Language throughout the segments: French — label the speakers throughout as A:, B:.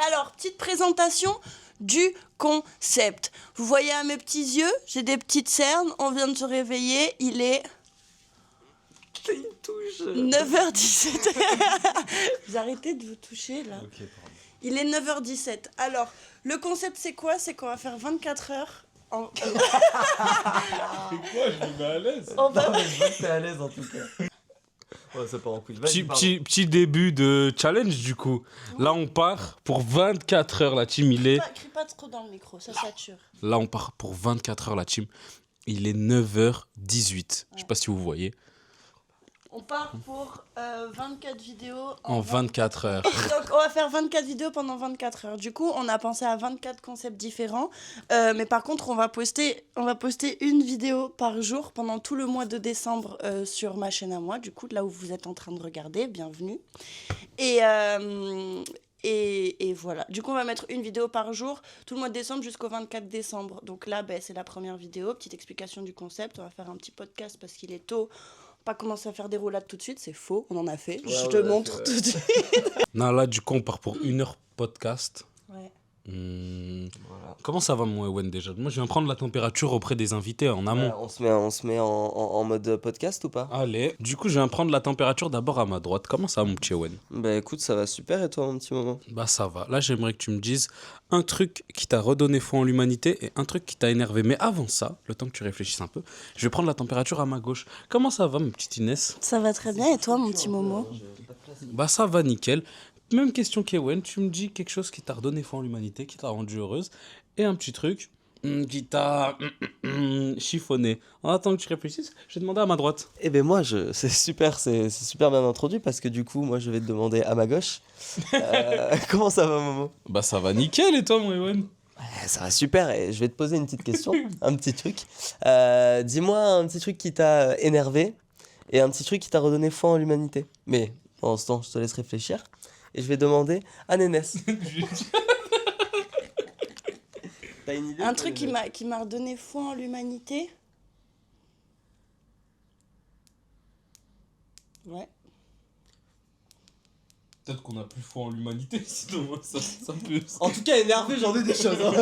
A: Alors, petite présentation du concept. Vous voyez à mes petits yeux, j'ai des petites cernes, on vient de se réveiller, il est...
B: Il touche.
A: 9h17. Vous arrêtez de vous toucher là.
B: Ok, pardon.
A: Il est 9h17. Alors, le concept c'est quoi? C'est qu'on va faire 24 heures.
B: C'est quoi? Je me mets à l'aise.
A: On va...
C: Non, mais je vois que t'es à l'aise en tout cas. Ouais, ça part en couille. Vas-y, pardon.
B: Petit début de challenge du coup. Là on part pour 24 heures la team, il est...
A: Crie pas trop dans le micro, ça sature.
B: Là on part pour 24 heures la team. Il est 9h18. Je sais pas si vous voyez.
A: On part pour 24 vidéos
B: En 24 heures.
A: Donc on va faire 24 vidéos pendant 24 heures. Du coup, on a pensé à 24 concepts différents. Mais par contre, on va poster une vidéo par jour pendant tout le mois de décembre sur ma chaîne à moi. Du coup, là où vous êtes en train de regarder, bienvenue. Et voilà. Du coup, on va mettre une vidéo par jour tout le mois de décembre jusqu'au 24 décembre. Donc là, c'est la première vidéo. Petite explication du concept. On va faire un petit podcast parce qu'il est tôt. Pas commencer à faire des roulades tout de suite, c'est faux, on en a fait.
C: Ouais,
A: Je te montre tout de suite.
B: Non, là du coup on part pour 1 heure podcast.
A: Ouais.
C: Voilà.
B: Comment ça va mon Ewen déjà? Moi je viens prendre la température auprès des invités en amont.
C: On se met en mode podcast ou pas?
B: Allez, du coup je viens prendre la température d'abord à ma droite. Comment ça va mon petit Ewen?
C: Bah écoute, ça va super et toi mon petit moment?
B: Bah ça va. Là j'aimerais que tu me dises un truc qui t'a redonné foi en l'humanité et un truc qui t'a énervé. Mais avant ça, le temps que tu réfléchisses un peu, je vais prendre la température à ma gauche. Comment ça va ma petite Inès?
A: Ça va très bien, et toi, mon petit Momo?
B: Bah ça va nickel. Même question qu'Ewen, tu me dis quelque chose qui t'a redonné foi en l'humanité, qui t'a rendu heureuse, et un petit truc qui t'a chiffonné. En attendant que tu réfléchisses, je vais demander à ma droite.
C: Eh ben moi, c'est super bien introduit parce que du coup, moi je vais te demander à ma gauche. Comment ça va Momo?
B: Bah ça va nickel et toi mon Ewen?
C: Ça va super et je vais te poser une petite question, un petit truc. Dis-moi un petit truc qui t'a énervé et un petit truc qui t'a redonné foi en l'humanité. Mais pendant ce temps, je te laisse réfléchir et je vais demander à Nénès. T'as une idée
A: Un
C: toi,
A: truc
C: Nénès
A: qui m'a redonné foi en l'humanité? Ouais.
B: Peut-être qu'on a plus foi en l'humanité, sinon ça peut...
C: En tout cas, énervé, j'en ai des choses. Hein.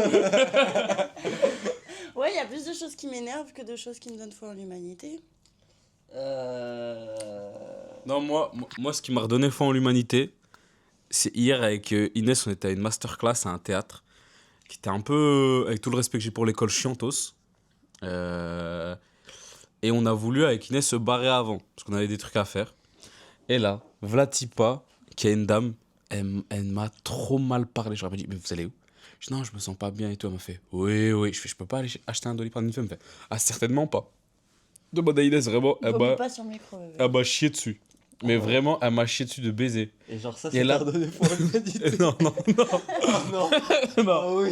A: Ouais, il y a plus de choses qui m'énervent que de choses qui me donnent foi en l'humanité.
B: Non, moi, ce qui m'a redonné foi en l'humanité, c'est hier avec Inès, on était à une masterclass à un théâtre, qui était un peu, avec tout le respect que j'ai pour l'école, chiantos. Et on a voulu, avec Inès, se barrer avant, parce qu'on avait des trucs à faire. Et là, Vlatipa, qui est une dame, elle m'a trop mal parlé. Je lui ai dit, mais vous allez où? Je dis, non, je me sens pas bien et tout. Elle m'a fait, oui. Je peux pas aller acheter un Doliprane une femme. Elle me fait, ah, certainement pas. Demande à Inès, vraiment,
A: Vomis pas sur le micro, bébé.
B: elle m'a chié dessus. Mais vraiment, elle m'a chié dessus de baiser.
C: Et genre ça,
B: Et
C: ça
B: là-
C: t'a redonné foi en l'humanité.
B: Non.
C: Non.
B: Non.
C: Ah oui.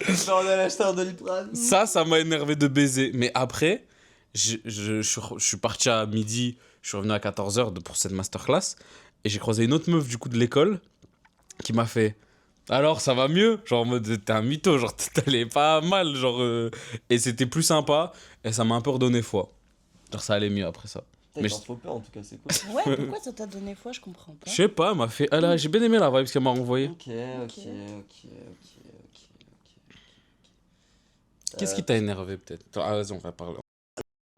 C: Genre on allait acheter un Doliprane.
B: Ça m'a énervé de baiser. Mais après, je suis parti à midi, je suis revenu à 14h pour cette masterclass. Et j'ai croisé une autre meuf du coup de l'école qui m'a fait, alors ça va mieux? Genre en mode, t'es un mytho, genre t'allais pas mal. Genre, et c'était plus sympa. Et ça m'a un peu redonné foi. Genre ça allait mieux après ça.
C: Putain,
B: Mais
C: il t'en faut pas en tout cas, c'est cool.
A: Ouais, pourquoi ça t'a donné foi? Je comprends pas.
B: Je sais pas, elle m'a fait. Ah là, j'ai bien aimé la vibe qu'elle m'a renvoyé.
C: Ok.
B: Qu'est-ce qui t'a énervé peut-être? Ah, vas-y, on va parler.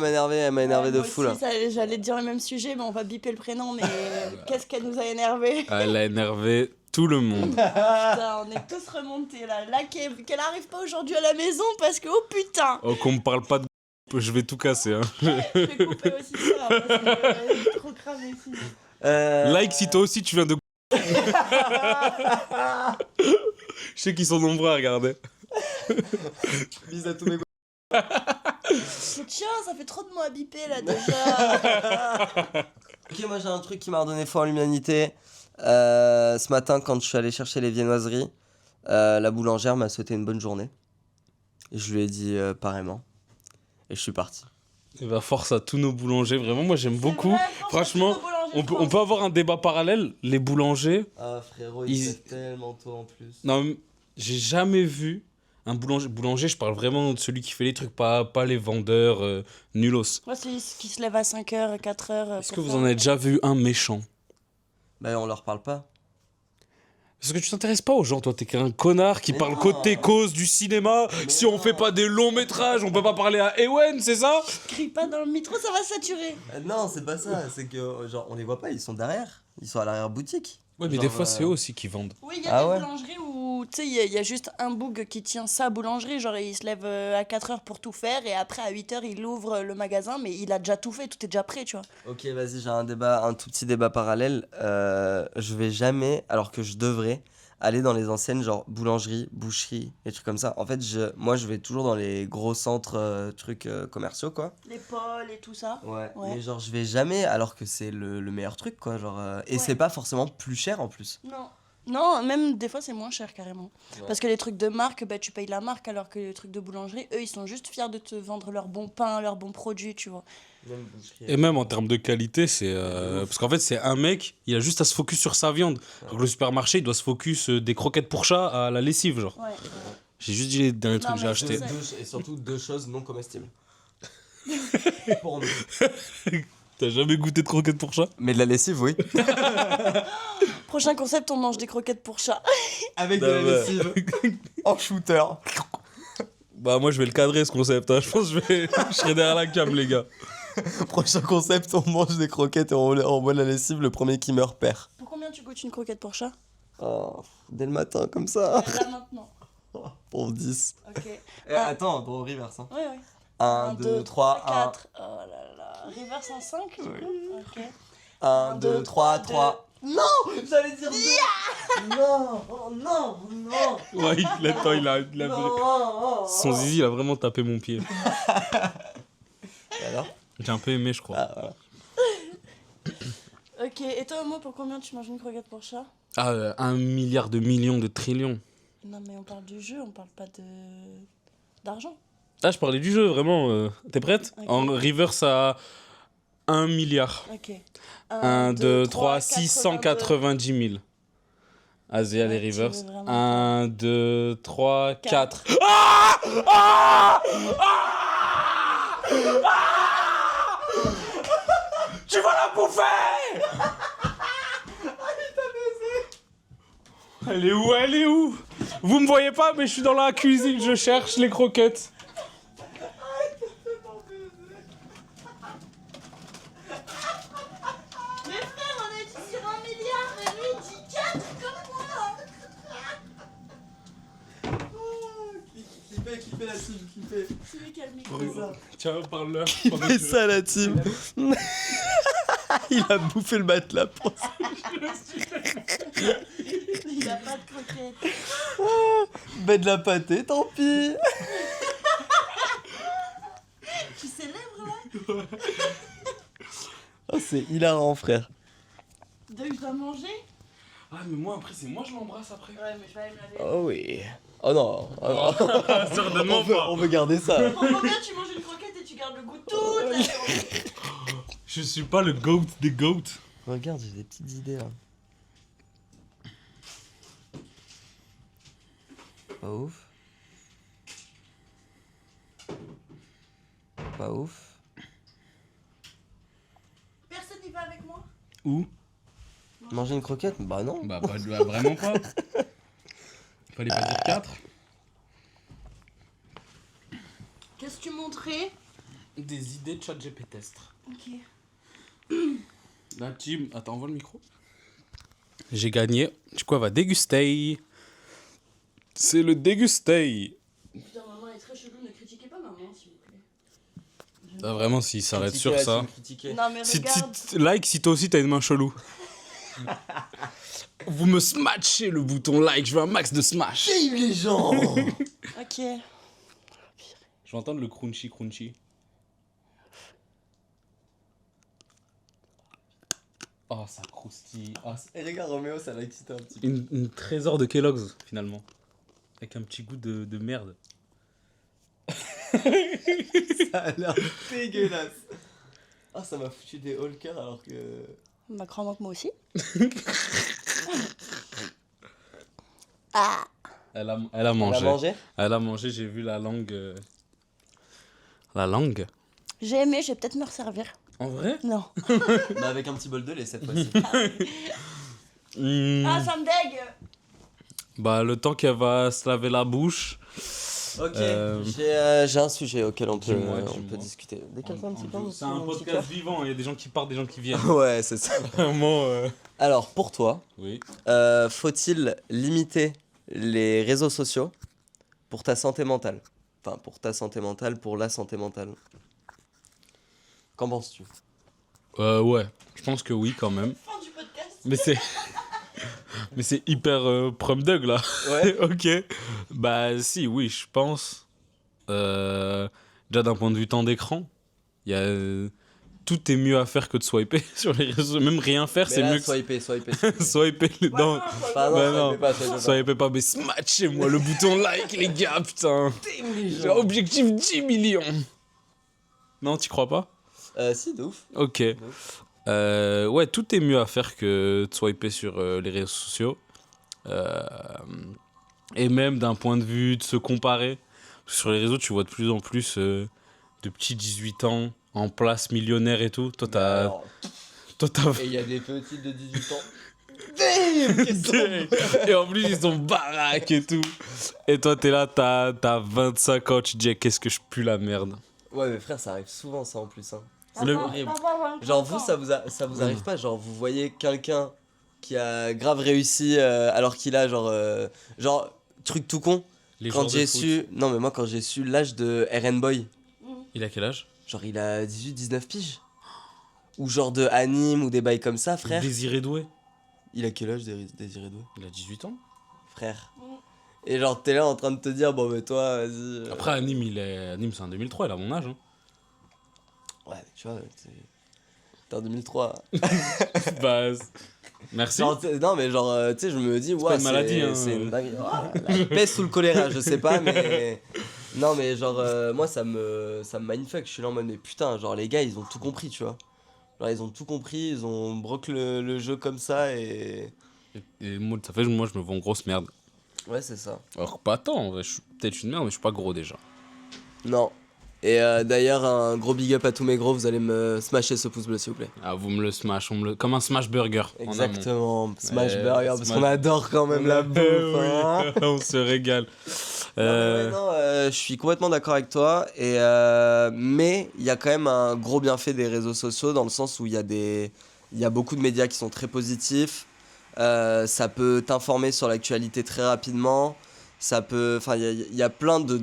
C: Elle m'a énervé
A: Ouais,
C: de
A: moi
C: fou
A: aussi,
C: là.
A: J'allais te dire le même sujet, mais on va biper le prénom. Mais qu'est-ce qu'elle nous a énervé?
B: Elle a énervé tout le monde.
A: Putain, on est tous remontés là. Là, qu'elle arrive pas aujourd'hui à la maison parce que, oh putain!
B: Oh, qu'on me parle pas de. Je vais tout casser. Hein.
A: Je vais couper aussi ça parce que elle est trop cramée ici.
B: Like si toi aussi tu viens de. Je sais qu'ils sont nombreux à regarder.
C: Bis à tous mes
A: Tiens, ça fait trop de mots à biper là déjà.
C: Ok, moi j'ai un truc qui m'a redonné foi en l'humanité. Ce matin, quand je suis allé chercher les viennoiseries, la boulangère m'a souhaité une bonne journée. Et je lui ai dit pareillement. Et je suis parti.
B: Et bah, force à tous nos boulangers. Vraiment, moi j'aime beaucoup.
A: Vrai,
B: Franchement, on peut avoir un débat parallèle. Les boulangers.
C: Ah frérot,
B: Ils-
C: il fait tellement tôt en plus.
B: Non, j'ai jamais vu un boulanger. Boulanger, je parle vraiment de celui qui fait les trucs, pas les vendeurs nulos.
A: Moi, celui qui se lève à 5h, 4h.
B: Est-ce que vous en avez déjà vu un méchant?
C: Bah on leur parle pas.
B: Parce que tu t'intéresses pas aux gens, toi, t'es qu'un connard qui
C: Mais
B: parle
C: non.
B: côté cause du cinéma.
C: Mais
B: Si on
C: non.
B: fait pas des longs métrages, on peut pas parler à Ewen, c'est ça?
A: Crie pas dans le métro, ça va saturer.
C: Non, c'est pas ça, c'est que genre on les voit pas, ils sont derrière. Ils sont à l'arrière-boutique.
B: Ouais, mais
C: Genre,
B: des fois, c'est eux aussi qui vendent.
A: Oui, il y a
C: Ah
A: des
C: ouais.
A: boulangeries où, tu sais, il y a juste un boug qui tient sa boulangerie. Genre, il se lève à 4h pour tout faire et après, à 8h, il ouvre le magasin, mais il a déjà tout fait, tout est déjà prêt, tu vois.
C: Ok, vas-y, j'ai un tout petit débat parallèle. Je vais jamais, alors que je devrais, aller dans les enseignes genre boulangerie, boucherie, des trucs comme ça. En fait, moi, je vais toujours dans les gros centres, trucs commerciaux, quoi.
A: Les pôles et tout ça.
C: Ouais.
A: Ouais.
C: Mais genre, je vais jamais, alors que c'est le meilleur truc, quoi. Genre, et
A: Ouais.
C: c'est pas forcément plus cher en plus.
A: Non. Non, même des fois, c'est moins cher carrément.
C: Ouais.
A: Parce que les trucs de marque, bah, tu payes la marque, alors que les trucs de boulangerie, eux, ils sont juste fiers de te vendre leur bon pain, leurs bons produits, tu vois.
C: Même boucherie.
B: Et même en termes de qualité, c'est. Parce qu'en fait, c'est un mec, il a juste à se focus sur sa viande. Alors que le supermarché, il doit se focus des croquettes pour chat à la lessive, genre.
A: Ouais.
B: J'ai juste dit les derniers
A: Non,
B: trucs que j'ai
A: mais
B: achetés.
A: c'est ça.
C: Et surtout deux choses non comestibles. Pour nous.
B: T'as jamais goûté de croquettes pour chat?
C: Mais de la lessive, oui.
A: Prochain concept, on mange des croquettes pour chat.
C: Avec
B: de la
C: lessive. En shooter.
B: Bah, moi, je vais le cadrer, ce concept. Hein. Je pense que je serai derrière la cam, les gars.
C: Prochain concept, on mange des croquettes et on boit de la lessive, le premier qui meurt perd.
A: Pour combien tu goûtes une croquette pour chat?
C: Oh, dès le matin, comme ça.
A: Là maintenant.
C: Pour 10.
A: Ok.
C: Attends, on reverse. Hein.
A: Ouais, ouais.
C: 1, 2, 3, 1.
A: 4. Oh là là. Reverse en 5 du coup. Ok.
C: 1, 2, 3, 3. Non, j'allais dire 2. Non, oh non, non.
B: Ouais, il a
C: Non.
B: son zizi, il a vraiment tapé mon pied.
C: Alors
B: J'ai un peu aimé, je crois.
C: Ah, voilà.
A: Ok, et toi, Mo, pour combien tu manges une croquette pour chat?
B: Ah, 1 milliard de millions de trillions.
A: Non, mais on parle du jeu, on parle pas de d'argent.
B: Ah, je parlais du jeu, vraiment. T'es prête?
A: Ok.
B: En reverse à 1 milliard.
A: Ok.
B: 1, 2, 3, 690 000. Vas-y, allez,
A: Ouais, tu
B: reverse.
A: veux vraiment
B: 1, 2, 3, 4. Tu vas la bouffer! Elle est où? Elle est où? Vous me voyez pas, mais je suis dans la cuisine, je cherche les croquettes.
A: Mais frère, on est dit sur 1 milliard, mais lui, il dit 4 comme moi.
C: Clippez la team, clippez.
A: C'est lui qui a le micro.
B: Tiens, parle-leur.
C: Fais ça la team. Il a bouffé le matelas pour ça.
A: Il a pas de croquettes.
C: Ben de la pâtée, tant pis.
A: Tu célèbres là?
C: Oh, c'est hilarant, frère.
A: Donc je dois manger?
B: Ah, mais moi, après, c'est moi, je l'embrasse après.
A: Ouais, mais je vais aller me laver.
C: Oh oui. Oh non. Oh non.
B: Certainement pas.
C: On veut garder ça.
A: Pour combien tu manges une croquette et tu gardes le goût toute la journée?
B: Je suis pas le goat des goats.
C: Regarde, j'ai des petites idées là. Pas ouf. Pas ouf.
A: Personne n'y va avec moi?
B: Où?
C: Manger une croquette? Bah non.
B: Bah, vraiment pas. Fallait pas dire 4.
A: Qu'est-ce que tu montrais?
B: Des idées de chat GPT.
A: Ok.
B: La team. Attends, envoie le micro. J'ai gagné. Du coup, elle va déguster. C'est le déguster.
A: Putain, maman est très chelou, ne critiquez pas maman, s'il vous plaît.
B: Ah, vraiment, s'il s'arrête sur ça.
A: Non, mais
B: Si,
A: regarde.
B: like si toi aussi t'as une main chelou. Vous me smashez le bouton like, je veux un max de smash.
C: Shame les gens.
A: Ok.
B: Je vais entendre le crunchy crunchy. Oh, ça croustille. Oh,
C: Et regarde, Roméo, ça l'a excité un petit peu.
B: une trésor de Kellogg's, finalement. Avec un petit goût de merde.
C: Ça a l'air dégueulasse. Ah, ça m'a foutu des Hulkers alors que.
A: Bah, crois-moi que moi aussi. Ah.
B: Elle a
C: Elle a
B: mangé.
C: mangé.
B: Elle a mangé, j'ai vu la langue. La langue?
A: J'ai aimé, je vais peut-être me resservir.
B: En vrai?
A: Non.
C: Mais avec un petit bol de lait cette fois-ci.
B: Hmm.
A: Ah, ça me dégue.
B: Bah, le temps qu'elle va se laver la bouche.
C: Ok,
B: Euh,
C: j'ai un sujet auquel on peut,
B: dis-moi,
C: on peut
B: dis-moi.
C: discuter. Décale-toi un petit peu.
B: C'est un podcast vivant, il y a des gens qui partent, des gens qui viennent.
C: Ouais, c'est ça.
B: Vraiment.
C: Alors, pour toi,
B: Oui.
C: faut-il limiter les réseaux sociaux pour ta santé mentale? Enfin, pour ta santé mentale, pour la santé mentale. Qu'en penses-tu?
B: Ouais, je pense que oui, quand même.
A: Fin du podcast.
B: Mais c'est. Mais c'est hyper prom dog là.
C: Ouais.
B: Ok. Bah, si, oui, je pense. Déjà, d'un point de vue temps d'écran, il y a. Tout est mieux à faire que de swiper sur les réseaux. Même rien faire, c'est mieux que
C: swiper.
B: swiper les dents.
C: Pardon,
B: Bah non,
C: swiper pas.
B: Soyez pas, mais smatchez-moi le bouton like, les gars, putain. J'ai objectif 10 millions. Non, tu crois pas?
C: Si, de ouf.
B: Ok.
C: De ouf.
B: Ouais, tout est mieux à faire que de swiper sur les réseaux sociaux. Et même d'un point de vue de se comparer. Sur les réseaux, tu vois de plus en plus de petits 18 ans en place millionnaire et tout. Toi,
C: Alors,
B: Toi,
C: et il y a des petits de 18 ans.
B: Et en plus, ils sont baraques et tout. Et toi, t'es là, t'as 25 ans, tu te dis, qu'est-ce que je pue la merde.
C: Ouais, mais frère, ça arrive souvent, ça en plus. Hein.
B: Le-
C: Genre, vous, ça vous arrive pas? Genre, vous voyez quelqu'un qui a grave réussi alors qu'il a, genre, truc tout con.
B: Les
C: Quand
B: joueurs de
C: j'ai
B: foot.
C: su. Non, mais moi, quand j'ai su l'âge de RN Boy,
B: Il a quel âge?
C: genre, il a 18-19 piges. Ou genre de anime ou des bails comme ça, frère.
B: Désiré Doué.
C: Il a quel âge, Désiré Doué?
B: Il a 18 ans.
C: Frère. Et genre, t'es là en train de te dire, bon, mais toi, vas-y.
B: Après, Anime, Anime, c'est en 2003, il a mon âge. Hein.
C: Ouais, mais tu vois, t'es en 2003.
B: Bah, merci.
C: Genre, non, mais genre, tu sais, je me dis, ouais,
B: pas une maladie, hein.
C: c'est une dinguerie. La peste ou le choléra, je sais pas, mais. Non, mais genre, moi, ça me mindfuck. Je suis là en mode, mais putain, genre, les gars, ils ont tout compris, tu vois. Genre, ils ont tout compris, ils ont broke le jeu comme ça et.
B: Et moi, ça fait, moi, je me vends grosse merde.
C: Ouais, c'est ça.
B: Alors, pas tant, en vrai, je suis peut-être une merde, mais je suis pas gros déjà.
C: Non. Et d'ailleurs, un gros big up à tous mes gros, vous allez me smasher ce pouce bleu, s'il vous plaît.
B: Ah, vous me le smash, comme un smash burger. en amont.
C: Exactement, smash
B: Ouais,
C: burger, parce
B: smash-
C: qu'on adore quand même la bouffe. Hein.
B: Oui, on se régale.
C: Non, mais ouais, non, je suis complètement d'accord avec toi. Et, mais il y a quand même un gros bienfait des réseaux sociaux dans le sens où il y a beaucoup de médias qui sont très positifs. Ça peut t'informer sur l'actualité très rapidement. Enfin, il y a plein de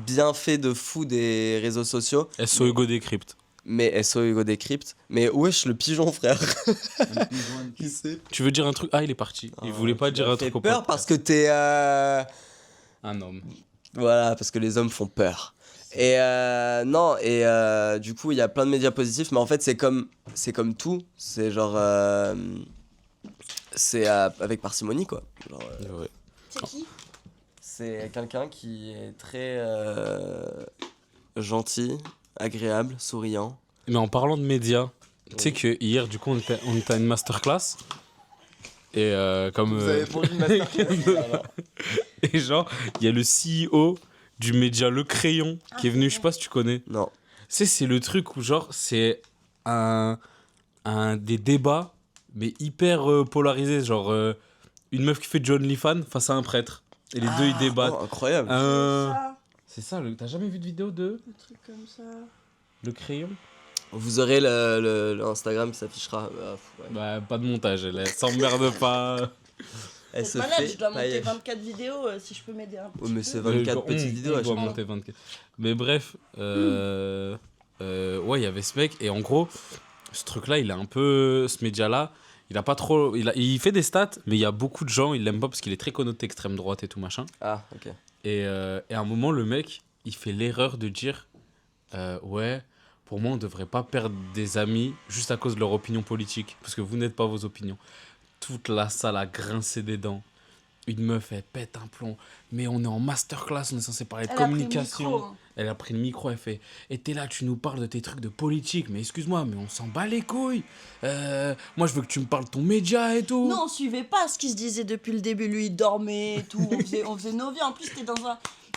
C: bienfaits de fou des réseaux sociaux.
B: SO Hugo Décrypte.
C: Mais SO Hugo Décrypte. Mais wesh, le pigeon, frère. Qui c'est?
B: Tu veux dire un truc? Ah, il est parti. Il voulait pas dire un truc au
C: peur
B: podcast.
C: parce que t'es.
B: Un homme.
C: Voilà, parce que les hommes font peur. Et non, et du coup, il y a plein de médias positifs, mais en fait, c'est comme tout. C'est genre. C'est avec parcimonie, quoi. Genre,
B: Ouais.
A: C'est qui?
C: c'est quelqu'un qui est très gentil, agréable, souriant.
B: Mais en parlant de médias, tu sais que hier, du coup, on était à une masterclass. Et comme.
C: pour une masterclass.
B: Et genre, il y a le CEO du média Le Crayon qui est venu, je sais pas si tu connais.
C: Non.
B: C'est le truc où, genre, c'est des débats, mais hyper polarisés. Genre, une meuf qui fait du OnlyFans face à un prêtre. Et les deux, ils débattent.
C: Oh, incroyable.
A: Ça,
B: C'est ça, t'as jamais vu de vidéo de
A: un truc comme ça.
B: Le Crayon?
C: Vous aurez le Instagram qui s'affichera. Ouais.
B: Bah, pas de montage, elle s'emmerde pas.
C: Elle
A: C'est
C: se
A: malade,
C: fait
A: je dois monter
C: paillettes.
A: 24 vidéos si je peux m'aider un petit
C: Ouais, mais
A: peu.
C: c'est 24 petites vidéos à
B: on doit
C: chaque fois.
B: monter 24. Mais bref, ouais, il y avait ce mec, et en gros, ce truc-là, il a un peu. Ce média-là, il a pas trop. Il fait des stats, mais il y a beaucoup de gens, ils l'aiment pas parce qu'il est très connoté extrême droite et tout machin.
C: Ah, ok.
B: Et à un moment, le mec, il fait l'erreur de dire ouais, pour moi, on devrait pas perdre des amis juste à cause de leur opinion politique, parce que vous n'êtes pas vos opinions. Toute la salle a grincé des dents. Une meuf, elle pète un plomb. Mais on est en masterclass, on est censé parler de
A: Elle a pris le
B: communication.
A: micro, hein.
B: Elle a pris le micro, elle fait et t'es là, tu nous parles de tes trucs de politique, mais excuse-moi, mais on s'en bat les couilles. Moi, je veux que tu me parles de ton média et tout.
A: Non, on suivait pas ce qui se disait depuis le début. Lui, il dormait et tout. On faisait nos vies. En plus, t'es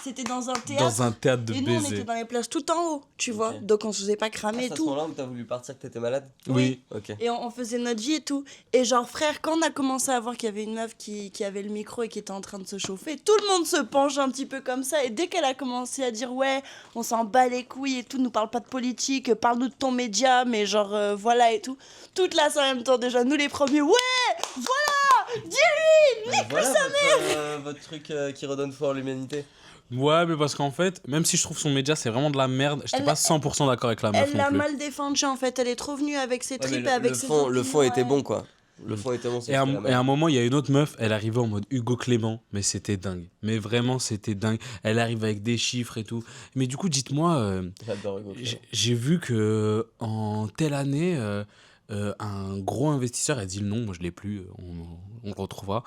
A: c'était dans un théâtre.
B: Dans un théâtre de
A: Et nous, on était
B: baiser.
A: dans les plages tout en haut, tu vois.
C: Ok.
A: Donc on se faisait pas cramer et
C: C'est à ce
A: tout.
C: moment-là où t'as voulu partir, que t'étais malade?
B: Oui.
C: Ok.
A: Et on faisait notre vie et tout. Et genre, frère, quand on a commencé à voir qu'il y avait une meuf qui avait le micro et qui était en train de se chauffer, tout le monde se penche un petit peu comme ça. Et dès qu'elle a commencé à dire, ouais, on s'en bat les couilles et tout, nous parle pas de politique, parle-nous de ton média, mais genre, voilà et tout. Toute la scène en même temps, déjà, nous les premiers, ouais, voilà, dis-lui.
C: Voilà votre truc qui redonne foi à l'humanité.
B: Ouais, mais parce qu'en fait, même si je trouve son média, c'est vraiment de la merde, j'étais
A: Elle-
B: pas 100% d'accord avec la meuf
A: Elle
B: non
A: l'a
B: plus.
A: mal défendu en fait. Elle est trop venue avec ses
C: Ouais, mais
A: tripes et avec ses
C: le fond
A: opinions,
C: était
A: ouais.
C: bon, quoi. Le fond était bon, c'est
B: Et à un moment, il y a une autre meuf, elle arrivait en mode Hugo Clément, mais c'était dingue. Mais vraiment, c'était dingue. Elle arrive avec des chiffres et tout. Mais du coup, dites-moi,
C: J'adore Hugo.
B: j'ai vu que en telle année, un gros investisseur, elle dit le nom, moi je l'ai plus, on le retrouvera.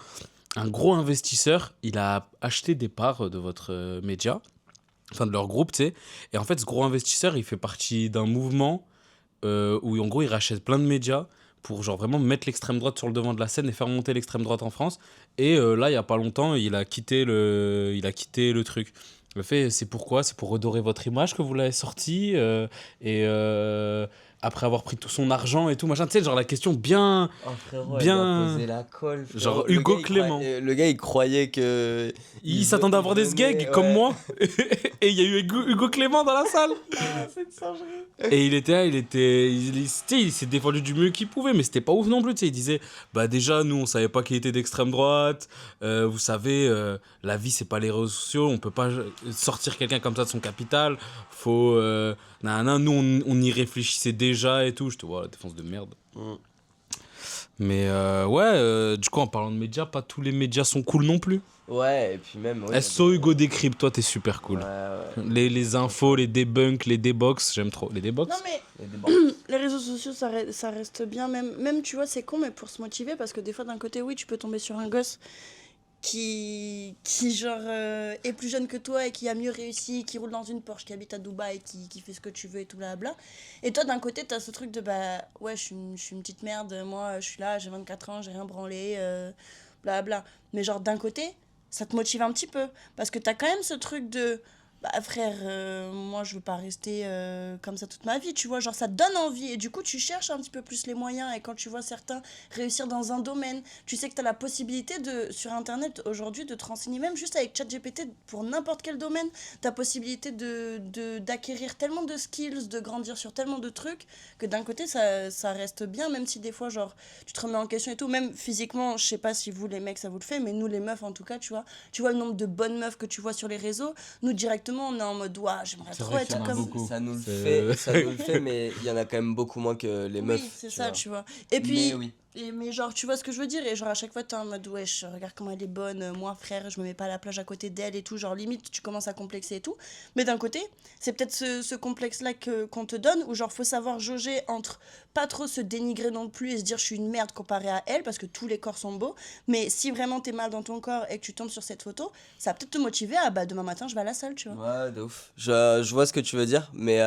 B: Un gros investisseur, il a acheté des parts de votre média, enfin de leur groupe, tu sais. Et en fait, ce gros investisseur, il fait partie d'un mouvement où en gros, il rachète plein de médias pour genre vraiment mettre l'extrême droite sur le devant de la scène et faire monter l'extrême droite en France. Et là, il y a pas longtemps, il a quitté le truc. Le fait, c'est pourquoi? C'est pour redorer votre image que vous l'avez sorti et après avoir pris tout son argent et tout, machin. Tu sais, genre la question bien...
C: Oh frérot,
B: bien-
C: elle lui a posé la colle. Frérot.
B: Genre
C: Le
B: Hugo
C: gars, il
B: Clément.
C: le gars, il croyait que...
B: Il s'attendait à avoir des
C: venait,
B: sgags comme
C: ouais.
B: moi. Et il y a eu Hugo Clément dans la salle.
A: C'est une singerie.
B: Et il était là, tu sais, il s'est défendu du mieux qu'il pouvait, mais c'était pas ouf non plus, tu sais. Il disait, bah déjà, nous, on savait pas qu'il était d'extrême droite. Vous savez, la vie, c'est pas les réseaux sociaux. On peut pas sortir quelqu'un comme ça de son capital. Faut, nous, on y réfléchissait déjà et tout. Je te vois, la défense de merde.
C: Mm.
B: Mais du coup, en parlant de médias, pas tous les médias sont cool non plus.
C: Ouais, et puis même... ouais,
B: SO Hugo Décrypte, toi, t'es super cool.
C: Ouais, ouais.
B: Les infos, les debunks, les débox, j'aime trop. Les débox?
A: Non mais
C: Les débats.
A: les réseaux sociaux ça reste bien, même tu vois c'est con mais pour se motiver parce que des fois d'un côté oui tu peux tomber sur un gosse qui genre est plus jeune que toi et qui a mieux réussi, qui roule dans une Porsche, qui habite à Dubaï, qui fait ce que tu veux et tout blabla. Et toi d'un côté t'as ce truc de bah ouais je suis une petite merde, moi je suis là, j'ai 24 ans, j'ai rien branlé, blabla. Mais genre d'un côté ça te motive un petit peu parce que t'as quand même ce truc de bah frère, moi je veux pas rester comme ça toute ma vie, tu vois, genre ça te donne envie et du coup tu cherches un petit peu plus les moyens et quand tu vois certains réussir dans un domaine, tu sais que tu as la possibilité de, sur internet aujourd'hui de te renseigner même juste avec ChatGPT pour n'importe quel domaine, tu as possibilité d'acquérir tellement de skills, de grandir sur tellement de trucs que d'un côté ça reste bien même si des fois genre tu te remets en question et tout, même physiquement, je sais pas si vous les mecs ça vous le fait mais nous les meufs en tout cas, tu vois le nombre de bonnes meufs que tu vois sur les réseaux, nous directement on est en mode ouah j'aimerais
B: C'est
A: trop
B: vrai qu'il y
A: être
B: en a
A: comme
B: beaucoup.
C: Ça nous le
B: C'est-
C: fait, mais il y en a quand même beaucoup moins que les meufs.
A: oui c'est
C: tu
A: ça
C: vois.
A: tu vois et puis
C: Mais oui.
A: mais genre tu vois ce que je veux dire et genre à chaque fois t'es en mode wesh regarde comment elle est bonne, moi frère je me mets pas à la plage à côté d'elle et tout, genre limite tu commences à complexer et tout, mais d'un côté c'est peut-être ce complexe là qu'on te donne où genre faut savoir jauger entre pas trop se dénigrer non plus et se dire je suis une merde comparé à elle parce que tous les corps sont beaux, mais si vraiment t'es mal dans ton corps et que tu tombes sur cette photo ça va peut-être te motiver à bah demain matin je vais à la salle tu vois.
C: Ouais, de ouf. Je vois ce que tu veux dire, mais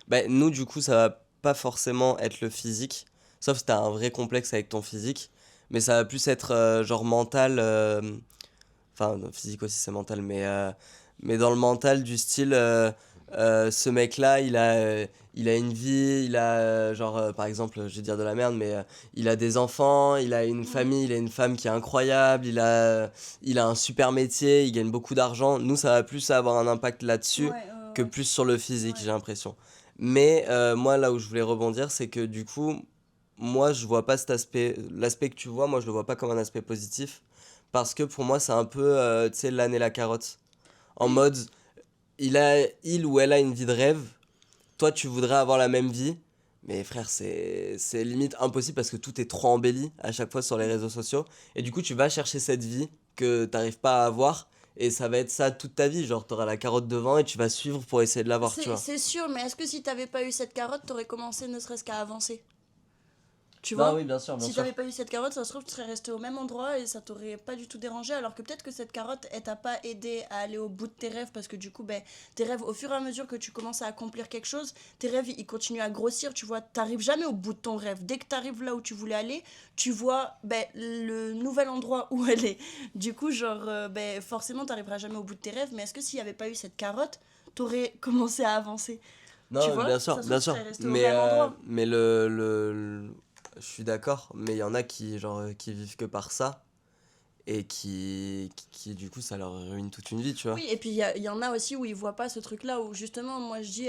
C: bah, nous, du coup, ça va pas forcément être le physique, sauf si t'as un vrai complexe avec ton physique, mais ça va plus être genre mental, enfin, physique aussi c'est mental, mais dans le mental du style, ce mec-là, il a une vie, il a, genre, par exemple, je vais dire de la merde, mais il a des enfants, il a une famille, il a une femme qui est incroyable, il a un super métier, il gagne beaucoup d'argent. Nous, ça va plus avoir un impact là-dessus que plus sur le physique,
A: Ouais.
C: j'ai l'impression. Mais moi, là où je voulais rebondir, c'est que du coup, moi, je vois pas cet aspect, l'aspect que tu vois, moi, je le vois pas comme un aspect positif, parce que pour moi, c'est un peu, tu sais, l'âne et la carotte. En mode, il ou elle a une vie de rêve, toi, tu voudrais avoir la même vie, mais frère, c'est limite impossible parce que tout est trop embelli à chaque fois sur les réseaux sociaux, et du coup, tu vas chercher cette vie que t'arrives pas à avoir. Et ça va être ça toute ta vie, genre t'auras la carotte devant et tu vas suivre pour essayer de l'avoir, tu vois.
A: C'est sûr, mais est-ce que si t'avais pas eu cette carotte, t'aurais commencé ne serait-ce qu'à avancer? Tu
C: Non,
A: vois?
C: oui, bien sûr, bien
A: Si
C: sûr.
A: t'avais pas eu cette carotte, ça se trouve, tu serais resté au même endroit et ça t'aurait pas du tout dérangé. Alors que peut-être que cette carotte, elle t'a pas aidé à aller au bout de tes rêves parce que du coup, ben, tes rêves, au fur et à mesure que tu commences à accomplir quelque chose, tes rêves, ils continuent à grossir. Tu vois, t'arrives jamais au bout de ton rêve. Dès que t'arrives là où tu voulais aller, tu vois ben, le nouvel endroit où elle est. Du coup, genre, ben, forcément, t'arriveras jamais au bout de tes rêves. Mais est-ce que s'il y avait pas eu cette carotte, t'aurais commencé à avancer? Tu
C: Non,
A: vois?
C: bien sûr,
A: Ça se trouve,
C: bien
A: tu
C: sûr.
A: serais resté au même endroit.
C: Mais je suis d'accord, mais il y en a qui, genre, qui vivent que par ça et qui, du coup, ça leur ruine toute une vie, tu vois.
A: Oui, et puis il y en a aussi où ils voient pas ce truc-là, où justement, moi je dis,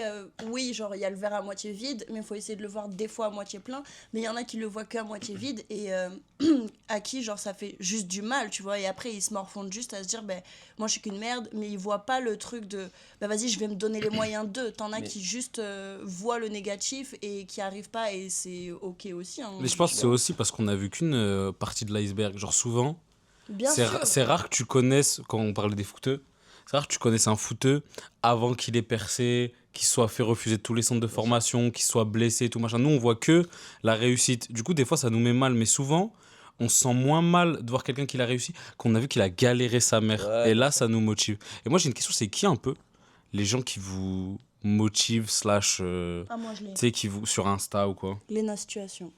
A: oui, genre il y a le verre à moitié vide, mais il faut essayer de le voir des fois à moitié plein, mais il y en a qui le voient qu'à moitié vide, et à qui, genre, ça fait juste du mal, tu vois, et après ils se morfondent juste à se dire, ben, moi je suis qu'une merde, mais ils voient pas le truc de, ben vas-y, je vais me donner les moyens d'eux. T'en as
C: Mais-
A: qui juste voient le négatif et qui arrivent pas, et c'est ok aussi, hein.
B: Mais je pense que c'est aussi parce qu'on a vu qu'une partie de l'iceberg. Genre souvent,
A: Bien sûr.
B: c'est rare que tu connaisses, quand on parlait des footeux, c'est rare que tu connaisses un footeux avant qu'il ait percé, qu'il soit fait refuser de tous les centres de formation, qu'il soit blessé, tout machin. Nous, on voit que la réussite. Du coup, des fois, ça nous met mal, mais souvent, on se sent moins mal de voir quelqu'un qui l'a réussi qu'on a vu qu'il a galéré sa mère.
C: Ouais,
B: Et
C: bien
B: là,
C: sûr.
B: ça nous motive. Et moi, j'ai une question, c'est qui un peu les gens qui vous motivent, slash,
A: Ah, moi je l'ai.
B: tu sais, qui vous, sur Insta ou quoi?
A: Léna Situation.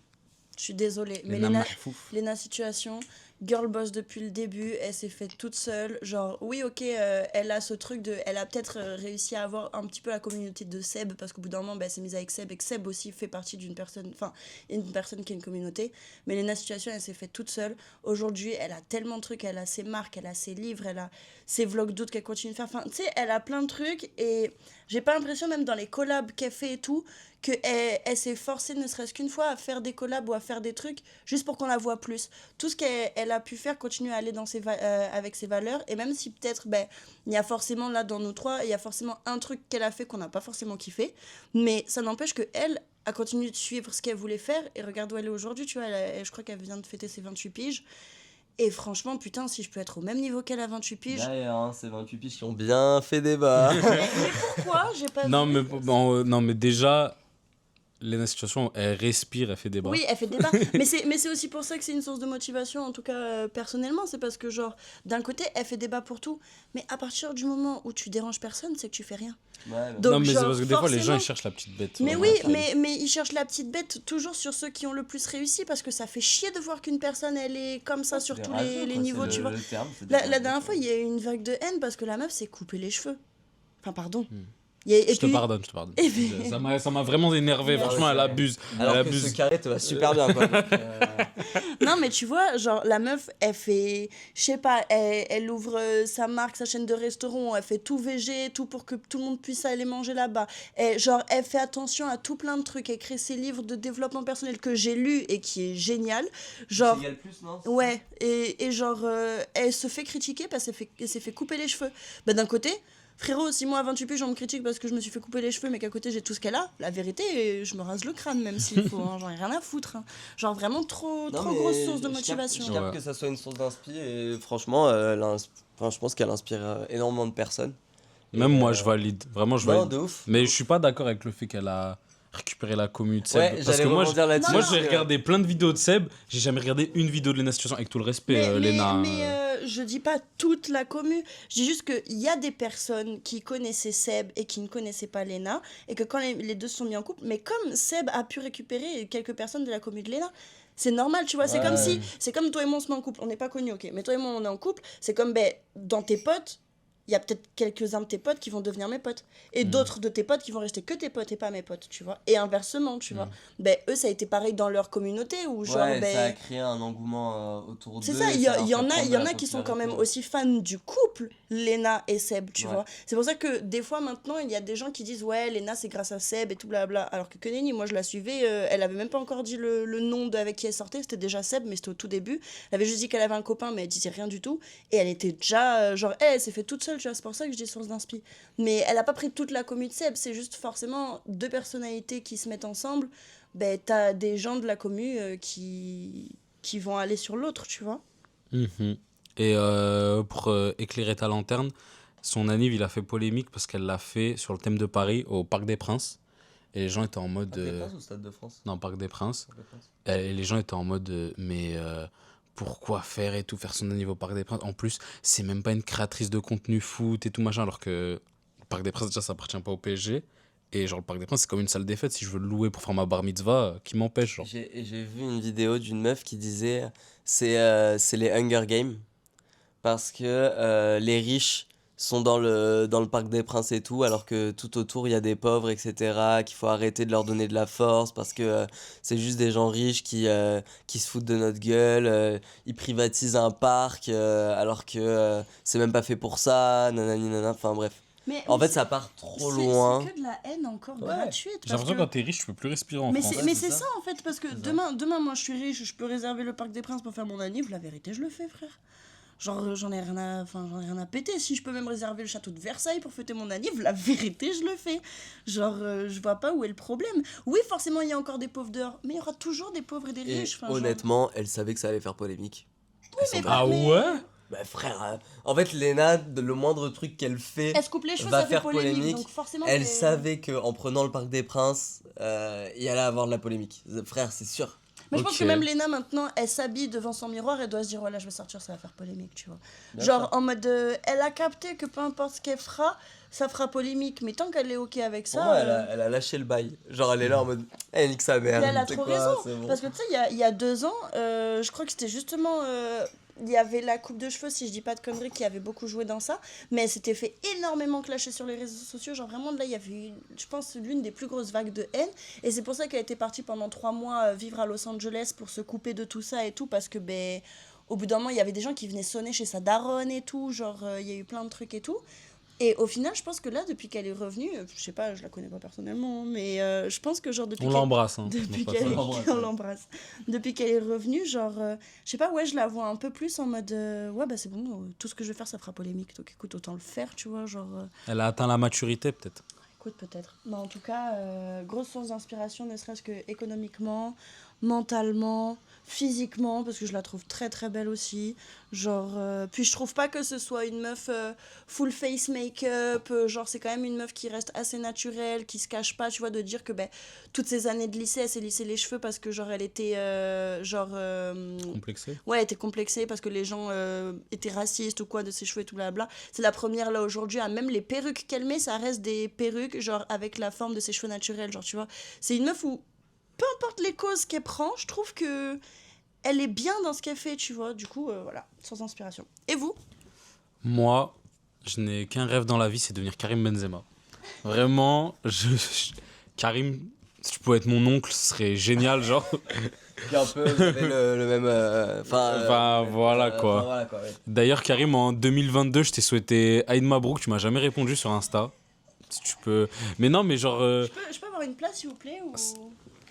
A: Je suis désolée, mais
B: Lena
A: Léna,
B: Mahfouf.
A: Léna Situation, girl boss depuis le début, elle s'est faite toute seule. Genre, oui, ok, elle a ce truc de. Elle a peut-être réussi à avoir un petit peu la communauté de Seb, parce qu'au bout d'un moment, bah, elle s'est mise avec Seb, et que Seb aussi fait partie d'une personne. Enfin, une personne qui a une communauté. Mais Léna Situation, elle s'est faite toute seule. Aujourd'hui, elle a tellement de trucs, elle a ses marques, elle a ses livres, elle a ses vlogs d'août qu'elle continue de faire. Enfin, tu sais, elle a plein de trucs, et j'ai pas l'impression, même dans les collabs qu'elle fait et tout, qu'elle s'est forcée ne serait-ce qu'une fois à faire des collabs ou à faire des trucs juste pour qu'on la voit plus. Tout ce qu'elle a pu faire continue à aller dans avec ses valeurs, et même si peut-être ben, il y a forcément là dans nous trois, il y a forcément un truc qu'elle a fait qu'on n'a pas forcément kiffé, mais ça n'empêche que elle a continué de suivre ce qu'elle voulait faire, et regarde où elle est aujourd'hui, tu vois, je crois qu'elle vient de fêter ses 28 piges, et franchement, putain, si je peux être au même niveau qu'elle à 28 piges...
C: Derrière, hein, ces 28 piges qui ont bien fait débat.
A: mais pourquoi? J'ai pas
B: Non,
A: vu.
B: mais, bon, non, mais déjà, Lena Situation, elle respire, elle fait débat.
A: Oui, elle fait débat. Mais c'est aussi pour ça que c'est une source de motivation, en tout cas personnellement. C'est parce que, genre, d'un côté, elle fait débat pour tout. Mais à partir du moment où tu déranges personne, c'est que tu fais rien.
C: Ouais,
A: Donc,
B: non, mais c'est
A: genre,
B: parce que des fois, les gens,
A: forcément-
B: ils cherchent la petite bête.
A: Mais
B: Ouais,
A: oui,
B: ça arrive.
A: mais ils cherchent la petite bête toujours sur ceux qui ont le plus réussi, parce que ça fait chier de voir qu'une personne, elle est comme ça sur tous les niveaux, tu vois. La dernière fois, il y a eu une vague de haine parce que la meuf s'est coupé les cheveux. Enfin, pardon. Et
B: Je te
A: puis-
B: pardonne, je te pardonne.
A: Et puis-
B: Ça m'a vraiment énervé,
A: Merci.
B: franchement, elle abuse.
C: Alors
B: Elle
C: que
B: abuse.
C: ce carré te va super bien, quoi. Donc,
A: Non, mais tu vois, genre, la meuf, elle fait, je sais pas, elle ouvre sa marque, sa chaîne de restaurant, elle fait tout végé, tout pour que tout le monde puisse aller manger là-bas. Et genre, elle fait attention à tout plein de trucs, elle crée ses livres de développement personnel que j'ai lus et qui est génial. Genre,
C: C'est égal plus, non?
A: ouais, et genre, elle se fait critiquer parce qu'elle s'est fait couper les cheveux. Bah, d'un côté, frérot, si moi à 28 piges, on me critique parce que je me suis fait couper les cheveux, mais qu'à côté j'ai tout ce qu'elle a, la vérité, je me rase le crâne même s'il faut, hein, j'en ai rien à foutre. Hein. Genre vraiment trop
C: Non, mais
A: grosse source de
C: je capte-
A: motivation.
C: Je capte
B: Ouais.
C: que ça soit une source d'inspi et franchement, enfin, je pense qu'elle inspire énormément de personnes. Et,
B: Même moi, je valide. Vraiment, je
C: Non,
B: valide.
C: de ouf.
B: Mais je suis pas d'accord avec le fait qu'elle a récupéré la commu de Seb.
C: Ouais,
B: parce
C: j'allais
B: que moi,
C: rebondir là-dessus.
B: moi
A: Non,
B: j'ai
A: non.
B: regardé plein de vidéos de Seb, j'ai jamais regardé une vidéo de Lena Situation, avec tout le respect, Lena.
A: Je dis pas toute la commu, je dis juste qu'il y a des personnes qui connaissaient Seb et qui ne connaissaient pas Léna, et que quand les deux se sont mis en couple, mais comme Seb a pu récupérer quelques personnes de la commu de Léna, c'est normal, tu vois, c'est
C: Ouais.
A: comme si, c'est comme toi et moi on se met en couple, on n'est pas connus, ok, mais toi et moi on est en couple, c'est comme, ben, dans tes potes, il y a peut-être quelques-uns de tes potes qui vont devenir mes potes, et d'autres de tes potes qui vont rester que tes potes et pas mes potes, tu vois, et inversement, tu vois, ben, eux ça a été pareil dans leur communauté, où genre,
C: Ouais,
A: ben...
C: ça a créé un engouement autour d'eux.
A: C'est ça,
C: et
A: il y,
C: leur
A: y
C: fait
A: en a,
C: prendre
A: il
C: de
A: y en
C: la
A: a qui sont quand même
C: popularité.
A: aussi fans du couple, Léna et Seb, tu
C: Ouais.
A: vois. C'est pour ça que des fois maintenant, il y a des gens qui disent ouais, Léna c'est grâce à Seb et tout blabla. Alors que nenni, moi je la suivais, elle avait même pas encore dit le nom avec qui elle sortait, c'était déjà Seb, mais c'était au tout début. Elle avait juste dit qu'elle avait un copain, mais elle disait rien du tout. Et elle était déjà, genre, elle s'est fait toute seule, tu vois. C'est pour ça que je dis source d'inspi. Mais elle a pas pris toute la commu de Seb, c'est juste forcément deux personnalités qui se mettent ensemble. Ben, t'as des gens de la commu qui vont aller sur l'autre, tu vois.
B: Mhm. Et pour éclairer ta lanterne, son anniv, il a fait polémique parce qu'elle l'a fait sur le thème de Paris au Parc des Princes. Et les gens étaient en mode.
C: Stade des Princes ou Stade de France?
B: Non, Parc des Princes.
C: Stade de France.
B: Et les gens étaient en mode. Pourquoi faire et tout, faire son anniv au Parc des Princes? En plus, c'est même pas une créatrice de contenu foot et tout machin, alors que le Parc des Princes, déjà, ça appartient pas au PSG. Et genre, le Parc des Princes, c'est comme une salle des fêtes. Si je veux le louer pour faire ma bar mitzvah, qui m'empêche, genre.
C: J'ai vu une vidéo d'une meuf qui disait c'est les Hunger Games parce que les riches sont dans le Parc des Princes et tout, alors que tout autour il y a des pauvres, etc., qu'il faut arrêter de leur donner de la force parce que c'est juste des gens riches qui se foutent de notre gueule, ils privatisent un parc alors que c'est même pas fait pour ça, nanani nanana, enfin bref. En fait, ça part trop loin.
A: C'est que de la haine encore
C: Ouais.
A: gratuite.
B: J'ai l'impression que quand t'es riche, tu peux plus respirer en France.
A: Mais
C: c'est
A: c'est
C: ça.
A: ça en fait, parce que
C: C'est ça.
A: demain, moi je suis riche, je peux réserver le Parc des Princes pour faire mon anniv. La vérité, je le fais, frère. Genre, j'en ai rien à péter. Si je peux même réserver le château de Versailles pour fêter mon anniv, la vérité, je le fais. Genre, je vois pas où est le problème. Oui, forcément, il y a encore des pauvres dehors, mais il y aura toujours des pauvres et des
C: Et
A: riches. Enfin,
C: honnêtement, elle savait que ça allait faire polémique. Elle s'en
A: mais
C: bat.
B: Ah
A: mais-
B: ouais?
C: Bah frère, en fait Léna, le moindre truc qu'elle fait,
A: Elle se coupe les cheveux,
C: va
A: ça fait
C: faire
A: polémique.
C: polémique.
A: Donc forcément,
C: elle
A: c'est-
C: savait qu'en prenant le Parc des Princes, il allait avoir de la polémique. Frère, c'est sûr.
A: Mais je pense
B: Ok.
A: que même Léna, maintenant, elle s'habille devant son miroir, elle doit se dire, ouais, là, je vais sortir, ça va faire polémique, tu vois.
C: Bien
A: Genre,
C: sûr.
A: en mode, elle a capté que peu importe ce qu'elle fera, ça fera polémique. Mais tant qu'elle est OK avec
C: Pour
A: ça.
C: moi, elle a lâché le bail. Genre, elle est là en mode, elle nique sa mère.
A: Mais elle a
C: c'est
A: trop
C: quoi,
A: raison.
C: c'est bon.
A: Parce que tu sais, il y a 2 ans, je crois que c'était justement. Il y avait la coupe de cheveux, si je dis pas de conneries, qui avait beaucoup joué dans ça. Mais elle s'était fait énormément clasher sur les réseaux sociaux. Genre vraiment, là, il y avait, je pense, l'une des plus grosses vagues de haine. Et c'est pour ça qu'elle était partie pendant 3 mois vivre à Los Angeles pour se couper de tout ça et tout. Parce que, ben, au bout d'un moment, il y avait des gens qui venaient sonner chez sa daronne et tout. Genre, il y a eu plein de trucs et tout. Et au final, je pense que là, depuis qu'elle est revenue, je sais pas, je la connais pas personnellement, mais je pense que genre depuis
B: On
A: qu'elle-
B: l'embrasse. Hein.
A: depuis
B: Non, pas
A: qu'elle
B: ça.
C: l'embrasse,
A: on
C: ouais.
A: l'embrasse. Depuis qu'elle est revenue, genre, je sais pas, ouais, je la vois un peu plus en mode, ouais, bah c'est bon, tout ce que je vais faire, ça fera polémique, donc écoute, autant le faire, tu vois, genre,
B: Elle a atteint la maturité, peut-être.
A: écoute, peut-être. Mais en tout cas, grosse source d'inspiration, ne serait-ce que économiquement, mentalement, physiquement, parce que je la trouve très très belle aussi. Genre, puis je trouve pas que ce soit une meuf full face make-up, genre c'est quand même une meuf qui reste assez naturelle, qui se cache pas, tu vois, de dire que ben, toutes ces années de lycée, elle s'est lissé les cheveux parce que genre elle était
B: Complexé.
A: ouais, elle était complexée parce que les gens étaient racistes ou quoi de ses cheveux et tout blabla. C'est la première là aujourd'hui à même les perruques qu'elle met, ça reste des perruques genre avec la forme de ses cheveux naturels, genre tu vois. C'est une meuf où peu importe les causes qu'elle prend, je trouve que elle est bien dans ce qu'elle fait, tu vois. Du coup, voilà, sans inspiration. Et vous?
B: Moi, je n'ai qu'un rêve dans la vie, c'est devenir Karim Benzema. Vraiment, Karim, si tu pouvais être mon oncle, ce serait génial, genre.
C: Puis un peu, vous avez le même.
B: Enfin, voilà, quoi.
C: Voilà, quoi, ouais.
B: D'ailleurs, Karim, en 2022, je t'ai souhaité Aïd Mabrouk, tu m'as jamais répondu sur Insta. Si tu peux. Mais non, mais genre.
A: Je peux avoir une place, s'il vous plaît ou...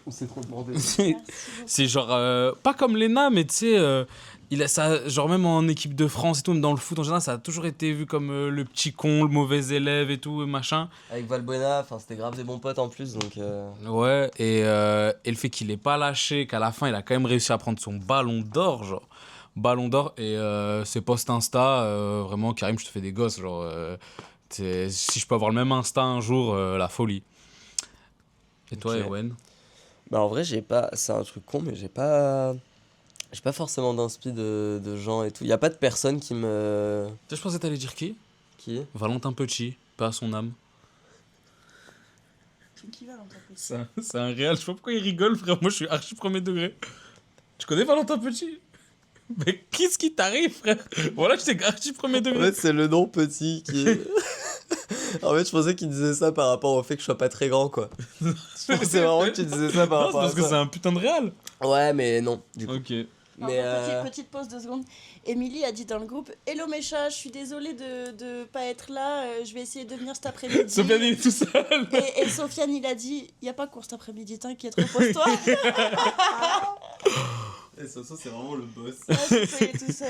C: Ou c'est trop demandé.
A: Merci beaucoup.
B: C'est genre. Pas comme Lena, mais tu sais. Il a ça, genre même en équipe de France et tout, même dans le foot en général, ça a toujours été vu comme le petit con, le mauvais élève et tout, et machin.
C: Avec Valbuena, enfin, c'était grave des bons potes en plus, donc.
B: Ouais, et le fait qu'il ait pas lâché, qu'à la fin, il a quand même réussi à prendre son ballon d'or, genre. Ballon d'or, et ses posts Insta, vraiment, Karim, je te fais des gosses, genre. Si je peux avoir le même Insta un jour, la folie. Et toi,
C: Ok.
B: Ewen?
C: Bah, en vrai, j'ai pas. C'est un truc con, mais j'ai pas. J'ai pas forcément d'inspi de gens et tout. Y a pas de personne qui me.
B: Je pensais que t'allais dire qui?
C: Qui?
B: Valentin Petit, pas à son âme.
A: Qui va l'entreprise?
B: C'est un réel, je sais pas pourquoi il rigole, frère. Moi, je suis archi premier degré. Tu connais Valentin Petit? Mais qu'est-ce qui t'arrive, frère? Voilà, j'étais archi premier
C: En
B: degré.
C: fait, c'est le nom petit qui. En fait, je pensais qu'il disait ça par rapport au fait que je sois pas très grand, quoi. C'est marrant que tu disais ça par
B: Non, c'est
C: rapport à
B: parce que c'est
C: ça.
B: un putain de réel.
C: Ouais, mais non, du coup.
B: Ok.
C: Mais
A: Petite pause 2 secondes. Émilie a dit dans le groupe, Hello mes chats, je suis désolée de pas être là, je vais essayer de venir cet après-midi.
B: Sofiane, il est tout seul.
A: Et Sofiane, il a dit, y a pas cours cet après-midi, t'inquiète, repose-toi.
C: Et Soso, c'est vraiment le boss.
A: Ouais, c'est tout seul.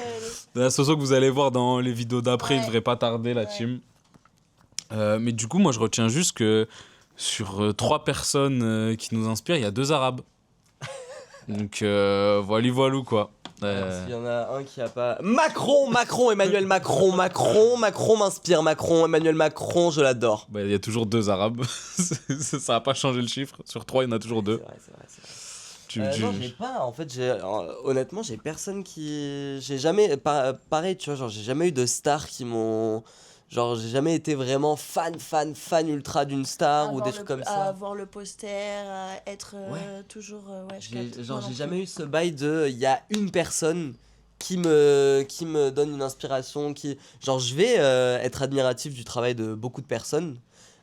B: La Soso que vous allez voir dans les vidéos d'après, il
A: Ouais.
B: devrait pas tarder, la
A: Ouais.
B: team. Mais du coup, moi, je retiens juste que sur 3 personnes qui nous inspirent, il y a 2 Arabes. Donc, voilà, quoi.
C: S'il y en a un qui a pas. Macron, Emmanuel Macron m'inspire. Macron, Emmanuel Macron, je l'adore.
B: Bah, il y a toujours 2 arabes. Ça a pas changé le chiffre. Sur 3, il y en a toujours 2.
C: C'est vrai. Non, j'ai pas. En fait, honnêtement, j'ai personne qui. J'ai jamais. Pareil, tu vois, genre, j'ai jamais eu de stars qui m'ont. Genre, j'ai jamais été vraiment fan ultra d'une star ou des trucs comme ça.
A: À avoir le poster, à être toujours.
C: J'ai jamais eu ce bail de. Il y a une personne qui me donne une inspiration. Genre, je vais être admiratif du travail de beaucoup de personnes,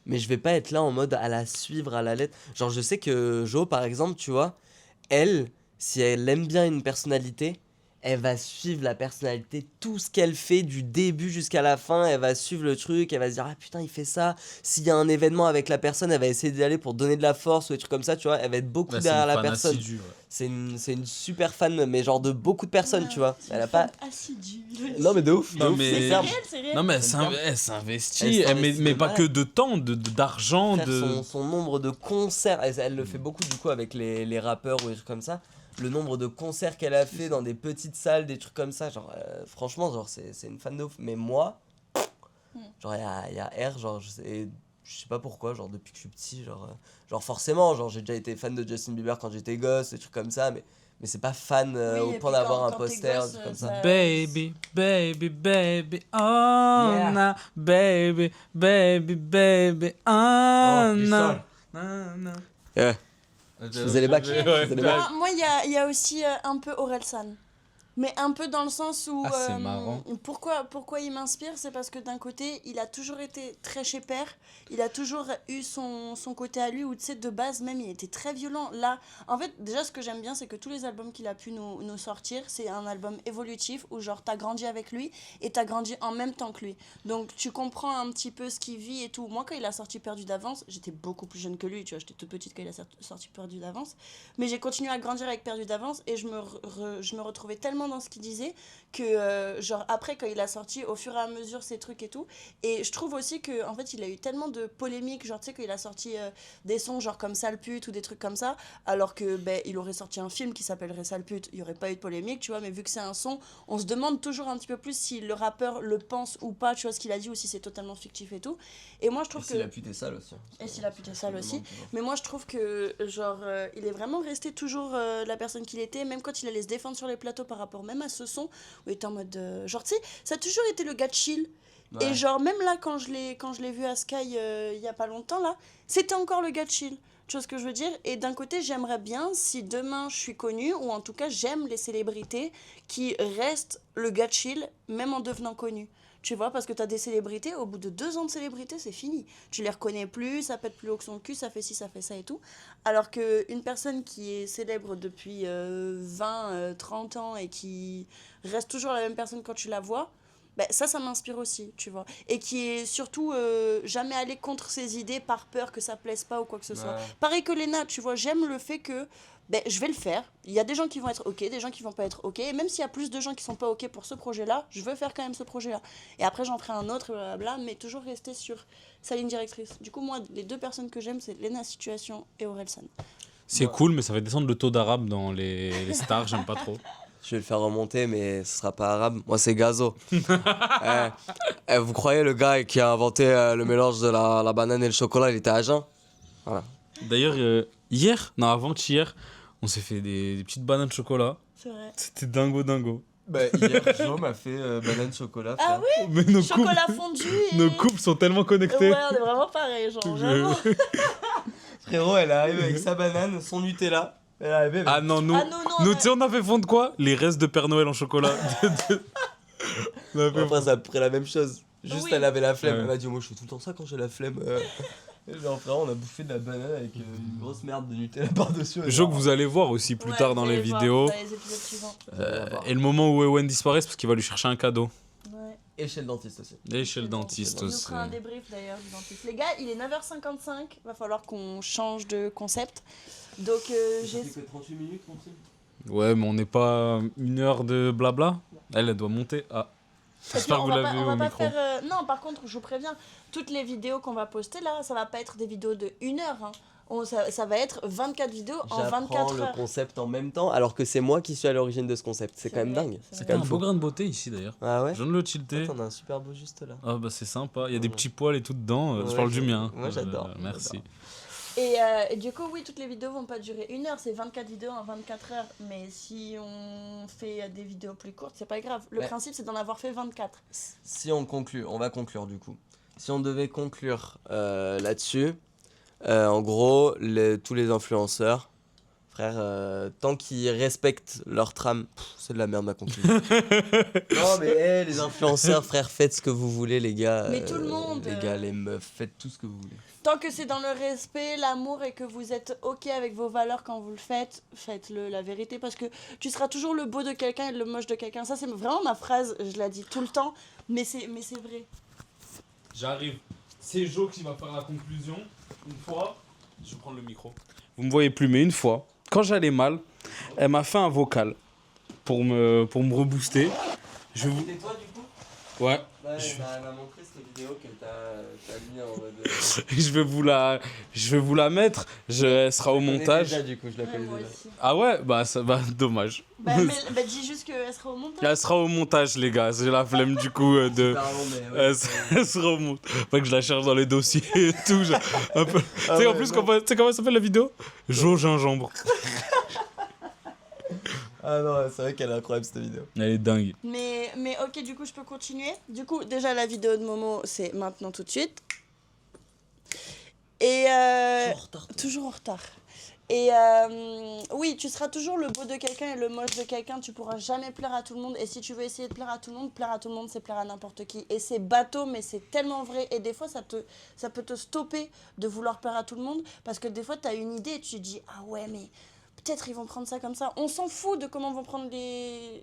C: mais je vais pas être là en mode à la suivre à la lettre. Genre, je sais que Jo, par exemple, tu vois, elle, si elle aime bien une personnalité, elle va suivre la personnalité, tout ce qu'elle fait du début jusqu'à la fin, elle va suivre le truc, elle va se dire ah putain il fait ça, s'il y a un événement avec la personne, elle va essayer d'y aller pour donner de la force ou des trucs comme ça, tu vois, elle va être beaucoup derrière la personne.
B: Assidue, ouais.
C: C'est une super fan, mais genre de beaucoup de personnes, tu vois. Elle a pas.
A: Assidue.
C: Non mais de ouf.
B: Non,
C: de ouf,
B: mais-
A: C'est réel.
B: Non, mais elle
C: Elle
B: s'investit.
C: s'investit
B: Mais
C: de
B: pas
C: malade.
B: que de temps, d'argent.
C: Faire son nombre de concerts, elle le fait beaucoup du coup avec les rappeurs ou des trucs comme ça. Le nombre de concerts qu'elle a fait dans des petites salles, des trucs comme ça, genre franchement, genre c'est une fan de ouf. Mais moi, genre il y a R, genre je sais pas pourquoi, genre depuis que je suis petit, genre forcément, genre j'ai déjà été fan de Justin Bieber quand j'étais gosse, des trucs comme ça, mais c'est pas fan
A: Oui,
C: au
A: et
C: point
A: puis
C: d'avoir
A: quand
C: un
A: t'es
C: poster,
A: gosse,
C: des trucs comme
A: ça-
C: ça.
B: Baby, baby, baby, oh
C: Yeah.
B: na, baby, baby, baby, oh na.
C: Yeah. Je faisais les bacs.
B: Ouais,
C: Je faisais les bacs.
A: Moi, il y a aussi un peu Orelsan. Mais un peu dans le sens où...
B: Ah, c'est marrant.
A: Pourquoi il m'inspire? C'est parce que d'un côté, il a toujours été très chez père. Il a toujours eu son côté à lui, où tu sais, de base, même, il était très violent. Là, en fait, déjà, ce que j'aime bien, c'est que tous les albums qu'il a pu nous sortir, c'est un album évolutif, où genre, t'as grandi avec lui, et t'as grandi en même temps que lui. Donc, tu comprends un petit peu ce qu'il vit et tout. Moi, quand il a sorti Perdu d'avance, j'étais beaucoup plus jeune que lui, tu vois, j'étais toute petite quand il a sorti Perdu d'avance. Mais j'ai continué à grandir avec Perdu d'avance, et je me retrouvais tellement dans ce qu'il disait que genre après quand il a sorti au fur et à mesure ces trucs et tout, et je trouve aussi que en fait il a eu tellement de polémiques, genre tu sais qu'il a sorti des sons genre comme Sale pute ou des trucs comme ça, alors que ben il aurait sorti un film qui s'appellerait Sale pute, il y aurait pas eu de polémique, tu vois, mais vu que c'est un son, on se demande toujours un petit peu plus si le rappeur le pense ou pas, tu vois, ce qu'il a dit, ou si c'est totalement fictif et tout. Et moi je trouve que
C: pute est sale aussi.
A: et s'il a putain sale aussi. Mais moi, je trouve que, genre, il est vraiment resté toujours la personne qu'il était, même quand il allait se défendre sur les plateaux par rapport même à ce son, où il était en mode. Genre, tu sais, ça a toujours été le gars de chill.
C: Ouais.
A: Et genre, même là, quand je l'ai vu à Sky il y a pas longtemps, là, c'était encore le gars de chill. Tu vois ce que je veux dire? Et d'un côté, j'aimerais bien, si demain je suis connue, ou en tout cas, j'aime les célébrités qui restent le gars de chill, même en devenant connue. Tu vois, parce que t'as des célébrités, au bout de 2 ans de célébrité, c'est fini. Tu les reconnais plus, ça pète plus haut que son cul, ça fait ci, ça fait ça et tout. Alors qu'une personne qui est célèbre depuis 30 ans et qui reste toujours la même personne quand tu la vois, ben, ça m'inspire aussi, tu vois. Et qui est surtout jamais allé contre ses idées par peur que ça plaise pas ou quoi que ce soit. Pareil que Léna, tu vois, j'aime le fait que ben, je vais le faire. Il y a des gens qui vont être OK, des gens qui vont pas être OK. Et même s'il y a plus de gens qui sont pas OK pour ce projet-là, je veux faire quand même ce projet-là. Et après, j'en ferai un autre, et blablabla, mais toujours rester sur sa ligne directrice. Du coup, moi, les 2 personnes que j'aime, c'est Léna Situation et Orelsan.
B: C'est cool, mais ça fait descendre le taux d'arabe dans les stars, j'aime pas trop.
C: Je vais le faire remonter, mais ce sera pas arabe. Moi, c'est Gazo. Vous croyez le gars qui a inventé le mélange de la banane et le chocolat, il était à jeun? Voilà.
B: D'ailleurs, avant-hier, on s'est fait des petites bananes de chocolat.
A: C'est vrai.
B: C'était dingo.
C: Bah, hier, Jo m'a fait banane chocolat.
A: Ah oui,
B: Mais nos
A: chocolat fondu et...
B: nos couples sont tellement connectés.
A: Ouais, on est vraiment pareil, genre, vraiment.
C: Frérot, elle arrive avec sa banane, son Nutella. Elle arrive avec...
B: Ah non, nous,
A: Ah non, non,
B: nous
A: ouais.
B: tu sais, on a fait fondre quoi? Les restes de Père Noël en chocolat. On a fait
C: Après, ça a pris la même chose. Juste,
A: Oui.
C: elle avait la flemme.
B: Ouais.
C: Elle m'a dit, moi, je fais tout le temps ça quand j'ai la flemme. Et genre, frérot, on a bouffé de la banane avec une grosse merde de Nutella par-dessus.
B: Jo que vous allez voir aussi plus
A: Ouais,
B: tard dans
A: vous
B: les
A: allez voir
B: vidéos.
A: dans les épisodes suivants.
B: Et le moment où Ewen disparaît, c'est parce qu'il va lui chercher un cadeau.
A: Ouais.
C: Et chez le dentiste aussi.
B: Et chez le dentiste
A: On nous
B: aussi.
A: fera un débrief d'ailleurs du dentiste. Les gars, il est 9h55, va falloir qu'on change de concept. Donc j'ai...
C: que 38 minutes, mon petit.
B: Ouais, mais on n'est pas 1 heure de blabla. Elle doit monter. Ah.
A: Et puis,
B: J'espère que
A: on
B: vous
A: va
B: l'avez
A: pas, on va
B: au
A: pas
B: micro.
A: faire... Non, par contre, je vous préviens, toutes les vidéos qu'on va poster là, ça va pas être des vidéos de 1 heure. Hein. Ça va être 24 vidéos en
C: J'apprends
A: 24
C: le
A: heures.
C: concept en même temps, alors que c'est moi qui suis à l'origine de ce concept. C'est
A: C'est
C: quand même
A: vrai,
C: dingue.
A: c'est
C: C'est
A: vrai.
C: quand
B: Un
C: même
B: beau
C: fou.
B: grain de beauté ici d'ailleurs.
C: Ah ouais?
B: Je viens de le tilter.
C: Attends, on a un super beau juste là.
B: Ah bah c'est sympa, il y a des
C: Ouais.
B: petits poils et tout dedans. Je
C: Ouais,
B: parle du mien.
C: moi, j'adore,
B: Merci.
A: Et du coup, oui, toutes les vidéos vont pas durer 1 heure, c'est 24 vidéos en 24 heures. Mais si on fait des vidéos plus courtes, c'est pas grave. Le
C: Ouais.
A: principe, c'est d'en avoir fait 24.
C: Si on conclut, on va conclure du coup. Si on devait conclure là-dessus, en gros, tous les influenceurs, frère, tant qu'ils respectent leur trame, c'est de la merde ma conclusion. Non mais les influenceurs, frère, faites ce que vous voulez les gars.
A: Mais tout le monde,
C: Les gars, les meufs, faites tout ce que vous voulez.
A: Tant que c'est dans le respect, l'amour et que vous êtes ok avec vos valeurs quand vous le faites, faites-le, la vérité. Parce que tu seras toujours le beau de quelqu'un et le moche de quelqu'un. Ça, c'est vraiment ma phrase, je la dis tout le temps, mais c'est vrai.
B: J'arrive. C'est Jo qui va faire la conclusion. Une fois, je vais prendre le micro. Vous me voyez plus, mais une fois, quand j'allais mal, elle m'a fait un vocal pour me rebooster. Je vous...
C: C'était toi du coup?
B: Ouais.
C: Ouais,
B: Je-
C: elle m'a montré cette vidéo que t'as mis en mode.
B: je vais vous la mettre. Elle sera au
C: Je la connais
B: montage.
C: déjà, du coup, je la
A: Ouais,
C: connais
A: moi
C: déjà.
A: aussi.
B: Ah ouais, bah ça va, dommage.
A: Bah, dis juste qu'elle sera au montage.
B: Elle sera au montage, les gars. J'ai la flemme du coup de.
C: Super long, mais ouais.
B: Elle sera au montage. Pas que je la cherche dans les dossiers et tout. Un peu. Tu sais, en plus, tu sais comment s'appelle la vidéo? Jo gingembre.
C: Ah non, c'est vrai qu'elle est incroyable cette vidéo.
B: Elle est dingue.
A: Mais ok, du coup, je peux continuer. Du coup, déjà, la vidéo de Momo, c'est maintenant tout de suite. Et toujours en retard. Et oui, tu seras toujours le beau de quelqu'un et le moche de quelqu'un. Tu pourras jamais plaire à tout le monde. Et si tu veux essayer de plaire à tout le monde, c'est plaire à n'importe qui. Et c'est bateau, mais c'est tellement vrai. Et des fois, ça peut te stopper de vouloir plaire à tout le monde. Parce que des fois, tu as une idée et tu te dis, ah ouais, mais peut-être ils vont prendre ça comme ça. On s'en fout de comment vont prendre les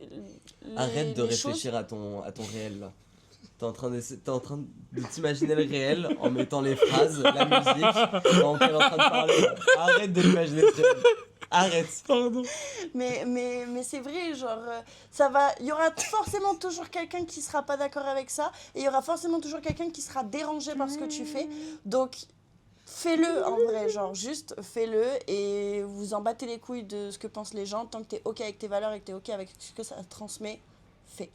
C: Arrête de
A: les choses.
C: réfléchir à ton réel là. T'es en train de t'imaginer le réel en mettant les phrases, la musique, pendant qu'elle est en train de parler. Arrête de l'imaginer ce réel. Arrête.
B: Pardon.
A: Mais c'est vrai, genre, ça va. Il y aura forcément toujours quelqu'un qui sera pas d'accord avec ça. Et il y aura forcément toujours quelqu'un qui sera dérangé par ce que tu fais. Donc, fais-le en vrai, genre, juste fais-le. Et vous en battez les couilles de ce que pensent les gens. Tant que t'es ok avec tes valeurs et que t'es ok avec ce que ça transmet, fais.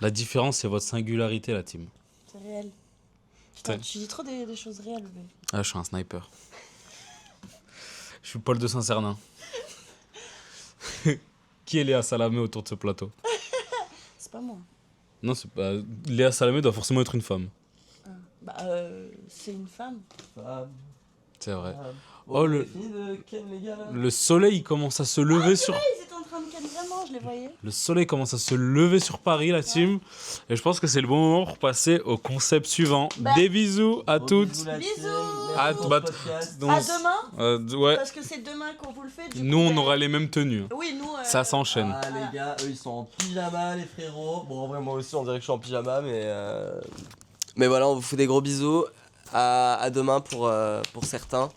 B: La différence, c'est votre singularité, la team.
A: C'est réel. Putain,
B: Ouais.
A: tu dis trop des choses réelles, bébé.
B: Ah, je suis un sniper. Je suis Paul de Saint-Cernin. Qui est Léa Salamé autour de ce plateau?
A: C'est pas moi.
B: Non, c'est pas. Léa Salamé doit forcément être une femme.
A: Bah, c'est une femme.
B: C'est vrai.
C: Bon,
B: Oh, le-
C: c'est fini de Ken les gars là.
B: Le soleil commence à se lever sur.
A: Ils étaient en train de ken vraiment, je les voyais.
B: Le soleil commence à se lever sur Paris, la team. Et je pense que c'est le bon moment pour passer au concept suivant.
A: Bah.
B: Des bisous à
C: Gros
B: toutes.
C: bisous, la team.
A: Bisous.
C: Merci
B: Ah,
C: pour ce
B: bah,
C: podcast.
B: Donc,
A: À demain,
B: ouais.
A: parce que c'est demain qu'on vous le fait. Du
B: Nous,
A: coup,
B: on
A: ben,
B: aura les mêmes tenues.
A: Oui, nous.
B: Ça s'enchaîne.
C: Ah les gars, eux ils sont en pyjama les frérots. Bon en vrai moi aussi on dirait que je suis en pyjama mais voilà on vous fait des gros bisous. À demain pour certains.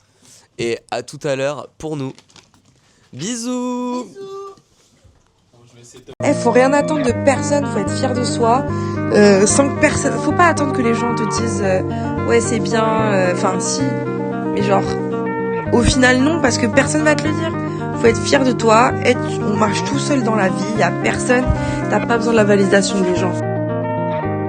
C: Et à tout à l'heure pour nous. Bisous.
D: Faut rien attendre de personne, faut être fier de soi. Sans que personne. Faut pas attendre que les gens te disent ouais c'est bien, enfin si. Mais genre, au final non, parce que personne va te le dire. Faut être fier de toi, on marche tout seul dans la vie, y a personne, t'as pas besoin de la validation des gens.